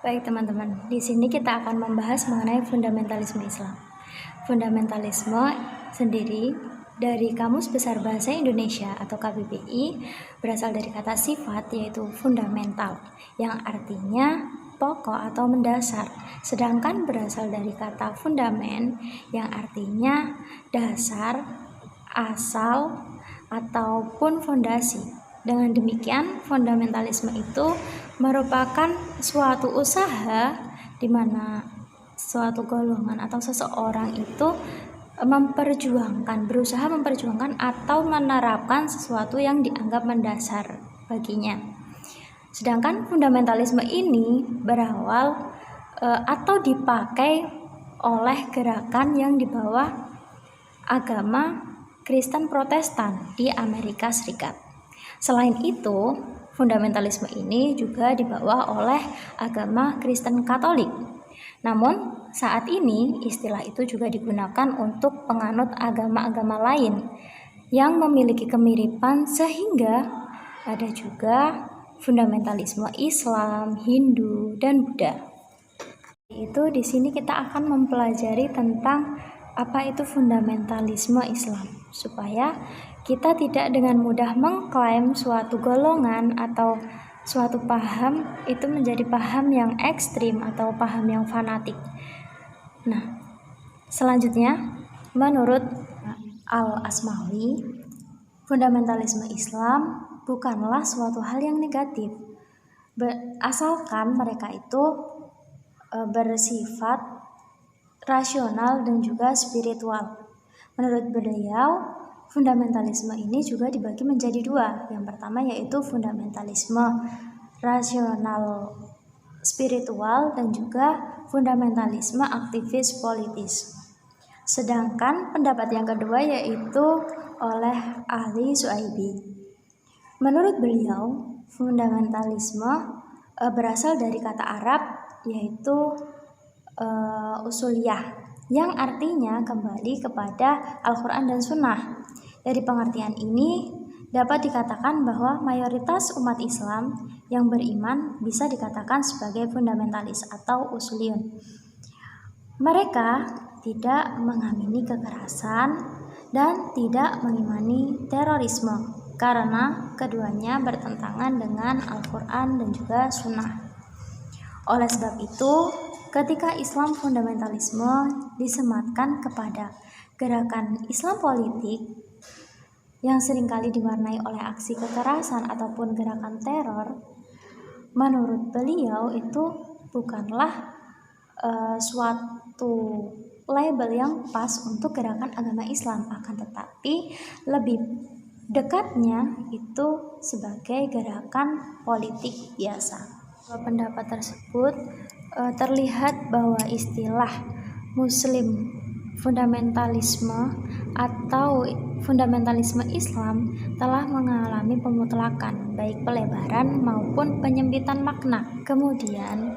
Baik teman-teman, di sini kita akan membahas mengenai fundamentalisme Islam. Fundamentalisme sendiri dari Kamus Besar Bahasa Indonesia atau KBBI berasal dari kata sifat, yaitu fundamental, yang artinya pokok atau mendasar. Sedangkan berasal dari kata fundamen yang artinya dasar, asal, ataupun fondasi. Dengan demikian, fundamentalisme itu merupakan suatu usaha di mana suatu golongan atau seseorang itu berusaha memperjuangkan atau menerapkan sesuatu yang dianggap mendasar baginya. Sedangkan fundamentalisme ini berawal atau dipakai oleh gerakan yang dibawa agama Kristen Protestan di Amerika Serikat. Selain itu, fundamentalisme ini juga dibawa oleh agama Kristen Katolik. Namun, saat ini istilah itu juga digunakan untuk penganut agama-agama lain yang memiliki kemiripan, sehingga ada juga fundamentalisme Islam, Hindu, dan Buddha. Itu di sini kita akan mempelajari tentang apa itu fundamentalisme Islam, supaya kita tidak dengan mudah mengklaim suatu golongan atau suatu paham itu menjadi paham yang ekstrim atau paham yang fanatik. Nah, selanjutnya menurut Al-Asmawi, fundamentalisme Islam bukanlah suatu hal yang negatif, asalkan mereka itu bersifat rasional dan juga spiritual. Menurut beliau, fundamentalisme ini juga dibagi menjadi dua. Yang pertama yaitu fundamentalisme rasional spiritual dan juga fundamentalisme aktivis politis. Sedangkan pendapat yang kedua yaitu oleh Ali Suaibi. Menurut beliau, fundamentalisme berasal dari kata Arab yaitu usuliyah, yang artinya kembali kepada Al-Quran dan Sunnah. Dari pengertian ini dapat dikatakan bahwa mayoritas umat Islam yang beriman bisa dikatakan sebagai fundamentalis atau usuliyun. Mereka tidak mengamini kekerasan dan tidak mengimani terorisme karena keduanya bertentangan dengan Al-Quran dan juga Sunnah. Oleh sebab itu, ketika Islam fundamentalisme disematkan kepada gerakan Islam politik yang seringkali diwarnai oleh aksi kekerasan ataupun gerakan teror, menurut beliau itu bukanlah suatu label yang pas untuk gerakan agama Islam, akan tetapi lebih dekatnya itu sebagai gerakan politik biasa. Pendapat tersebut terlihat bahwa istilah Muslim fundamentalisme atau fundamentalisme Islam telah mengalami pemutlakan, baik pelebaran maupun penyempitan makna. Kemudian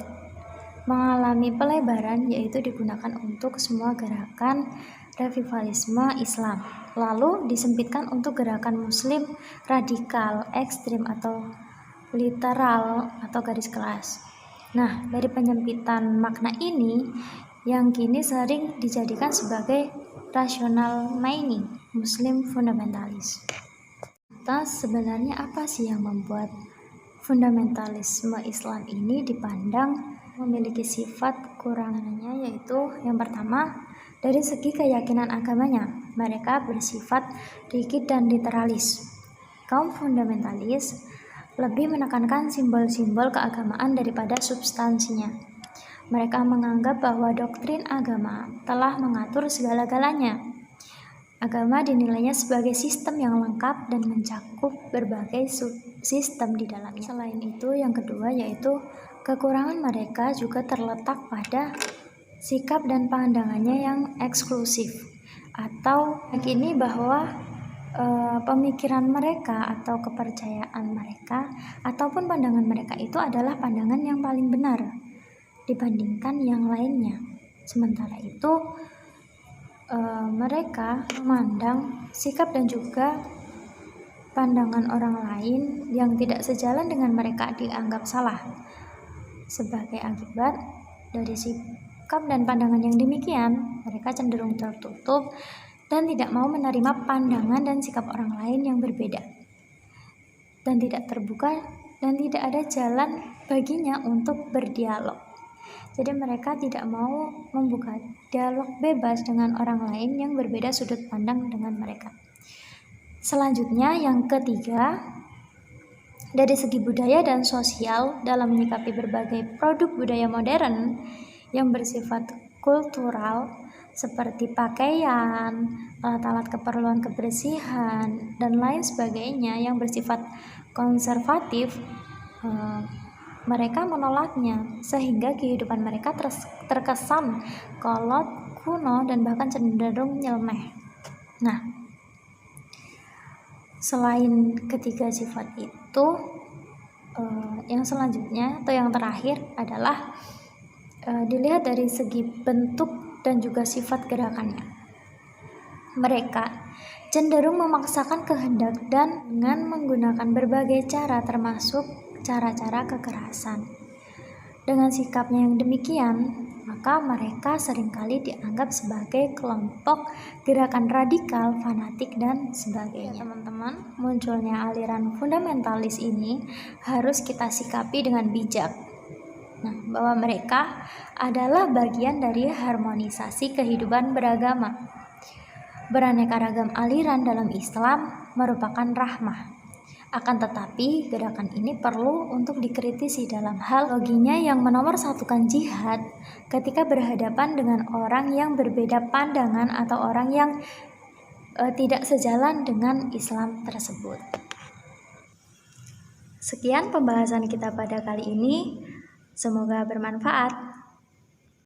mengalami pelebaran yaitu digunakan untuk semua gerakan revivalisme Islam, lalu disempitkan untuk gerakan Muslim radikal, ekstrim atau literal atau garis keras. Nah, dari penyempitan makna ini yang kini sering dijadikan sebagai rational meaning Muslim fundamentalis. Sebenarnya apa sih yang membuat fundamentalisme Islam ini dipandang memiliki sifat kekurangannya, yaitu yang pertama dari segi keyakinan agamanya, mereka bersifat rigid dan literalis. Kaum fundamentalis lebih menekankan simbol-simbol keagamaan daripada substansinya. Mereka menganggap bahwa doktrin agama telah mengatur segala-galanya. Agama dinilainya sebagai sistem yang lengkap dan mencakup berbagai subsistem di dalamnya. Selain itu, yang kedua yaitu kekurangan mereka juga terletak pada sikap dan pandangannya yang eksklusif, atau yakini bahwa pemikiran mereka atau kepercayaan mereka ataupun pandangan mereka itu adalah pandangan yang paling benar dibandingkan yang lainnya. Sementara itu mereka memandang sikap dan juga pandangan orang lain yang tidak sejalan dengan mereka dianggap salah. Sebagai akibat dari sikap dan pandangan yang demikian, mereka cenderung tertutup dan tidak mau menerima pandangan dan sikap orang lain yang berbeda, dan tidak terbuka dan tidak ada jalan baginya untuk berdialog. Jadi mereka tidak mau membuka dialog bebas dengan orang lain yang berbeda sudut pandang dengan mereka. Selanjutnya, yang ketiga, dari segi budaya dan sosial dalam menyikapi berbagai produk budaya modern yang bersifat kultural seperti pakaian, alat-alat keperluan kebersihan, dan lain sebagainya yang bersifat konservatif, mereka menolaknya sehingga kehidupan mereka terkesan kolot, kuno, dan bahkan cenderung nyeleneh. Nah, selain ketiga sifat itu, yang selanjutnya atau yang terakhir adalah dilihat dari segi bentuk dan juga sifat gerakannya. Mereka cenderung memaksakan kehendak dan dengan menggunakan berbagai cara termasuk cara-cara kekerasan. Dengan sikapnya yang demikian, maka mereka seringkali dianggap sebagai kelompok gerakan radikal, fanatik, dan sebagainya. Teman-teman, munculnya aliran fundamentalis ini harus kita sikapi dengan bijak. Nah, bahwa mereka adalah bagian dari harmonisasi kehidupan beragama. Beraneka ragam aliran dalam Islam merupakan rahmah. Akan tetapi, gerakan ini perlu untuk dikritisi dalam hal loginya yang menomorsatukan jihad ketika berhadapan dengan orang yang berbeda pandangan atau orang yang tidak sejalan dengan Islam tersebut. Sekian pembahasan kita pada kali ini. Semoga bermanfaat.